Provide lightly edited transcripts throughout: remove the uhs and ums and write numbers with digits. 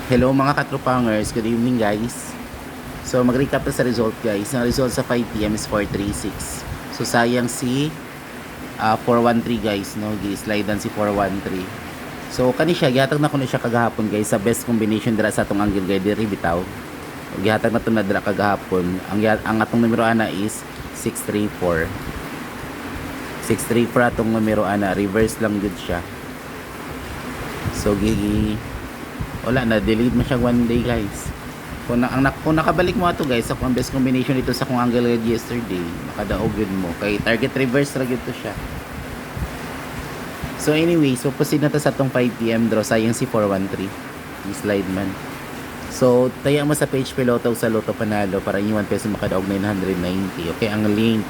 Hello mga katropangers, good evening guys. So mag-recap na sa result guys. Ang result sa 5pm is 436. So sayang si 413 guys, no? Gi-slidean si 413. So kani siya gihatag na ko na siya kagahapon guys sa best combination dira sa atong angle guide diri bitaw. Gihatag na to na dira kagahapon. Ang atong numero ana is 634. 634 atong numero ana, reverse lang gud siya. So wala na, delete mo siya one day guys. Kung nakabalik mo ato guys, ako ang best combination dito sa kung angle guide yesterday, makadaog yun mo kay target reverse ra gyud to siya. So anyway, so proceed na to sa atong 5pm draw. Sayang si 413 yung slide man. So taya mo sa page Piloto sa Lotto Panalo para yung 1 peso makadaog 990. Okay, ang link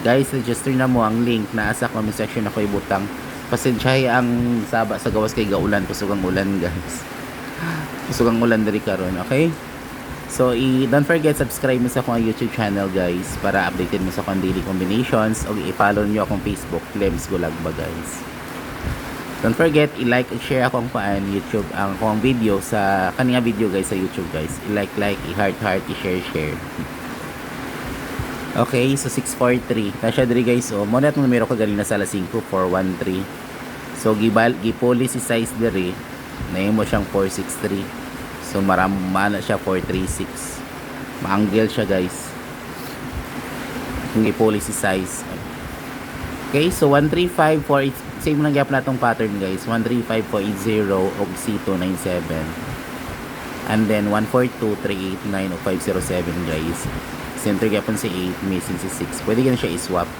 guys, register na mo ang link na sa comment section. Ako ibutang pasensyahe ang saba sa gawas kay gaulan, kusog ang ulan guys. Kusog ang ulan diri karon, okay? So don't forget subscribe mo sa akong YouTube channel guys para updated mo sa akong daily combinations, o i-follow niyo akong Facebook Clems Gulagba guys. Don't forget i-like and share akong YouTube ang akong video sa kaniya video guys sa YouTube guys. I-like, i-heart, i-share. Okay, so 643. Tasha diri guys, oh. Muna itong numero ko ganina sa alas 5, 413. So gipoli si size diri. Nahin mo siyang 463. So maramana siya 436. Maangle siya guys. Kung gipoli si size. Okay, so 13548. Same lang gap na itong pattern guys. 135480 og C297. And then 142389 og 507 guys. Center gapon si 8, missing si 6. Pwede na siya i-swap.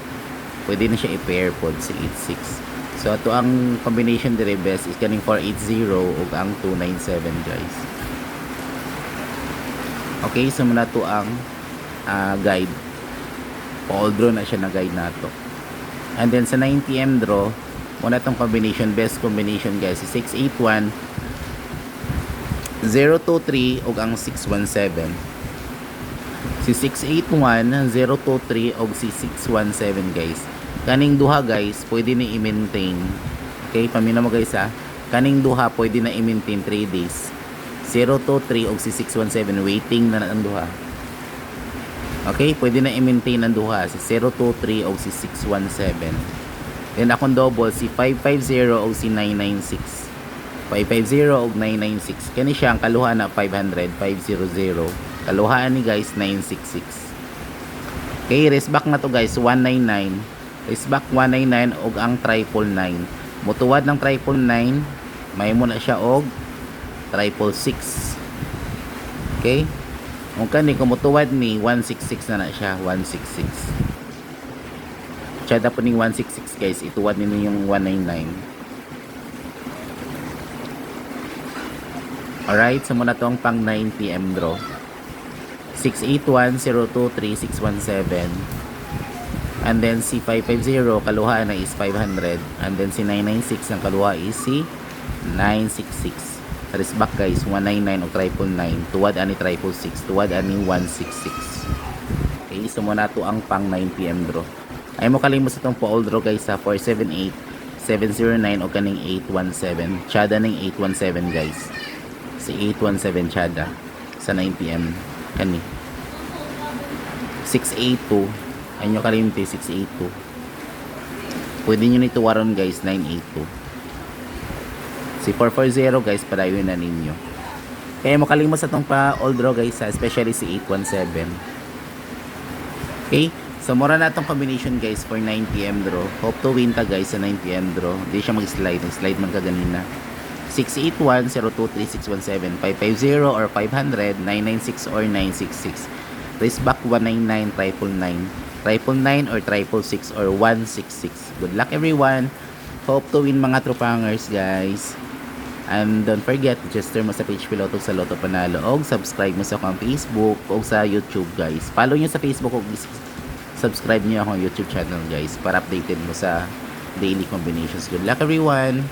Pwede na siya i-pair pod si 86. So ato ang combination dire best is kaning 480 ug ang 297 guys. Okay, so muna to ang guide. All draw na siya na guide nato. And then sa 90M draw, muna tong combination, best combination guys, is 681 023 ug ang 617. Si 681 023 ug si 617 guys. Kaning duha guys, pwede na i-maintain. Okay, pamina mo guys ha. Kaning duha pwede na i-maintain 3 days. 023 og si 617 waiting na ang duha. Okay, pwede na i-maintain ang duha si 023 og si 617. Then akong double si 550 og si 996. 550 og 996. Kani siya ang kaluha na 500, 500. Kaluhaan ni guys 966. Okay, rest back na to guys 199. Rest back 199 og ang 999. Mutuwad ng 999, may mo na siya og 666. Okay? Kung kani kumutuwad ni 166 na siya, 166. Tsada po ning 166 guys, ituwad ninyo yung 199. Alright, so muna tong pang 9pm draw. 681-023-617. And then si 550 kaluha na is 500. And then si 996 ang kaluha is si 966. Rest back guys 199 o 999. Tuwad ani 666. Tuwad ani 166. Okay, so muna to ang pang 9pm draw. Ay mo kalimos itong pa-all draw guys sa 478 709 o kaning 817. Tsada ng 817 guys. Si 817 tsada sa 9pm kani 682. Ay nyo kalimti 682. Pwede nyo nito waron guys 982. Si 440 guys padayon na ninyo. Kaya mo kalimos sa itong pa all draw guys especially si 817. Okay, so mura na itong combination guys for 9pm draw. Hope to win ta guys sa 9pm draw. Hindi siya mag-slide man ka ganina. 681-023-617 550 or 500 996 or 966. Race back 199 999 or 666 or 166. Good luck everyone. Hope to win mga tropangers guys. And don't forget, register mo sa page Piloto sa Lotto Panalo o subscribe mo sa akong Facebook o sa YouTube guys. Follow nyo sa Facebook o subscribe nyo akong YouTube channel guys para updated mo sa daily combinations. Good luck everyone.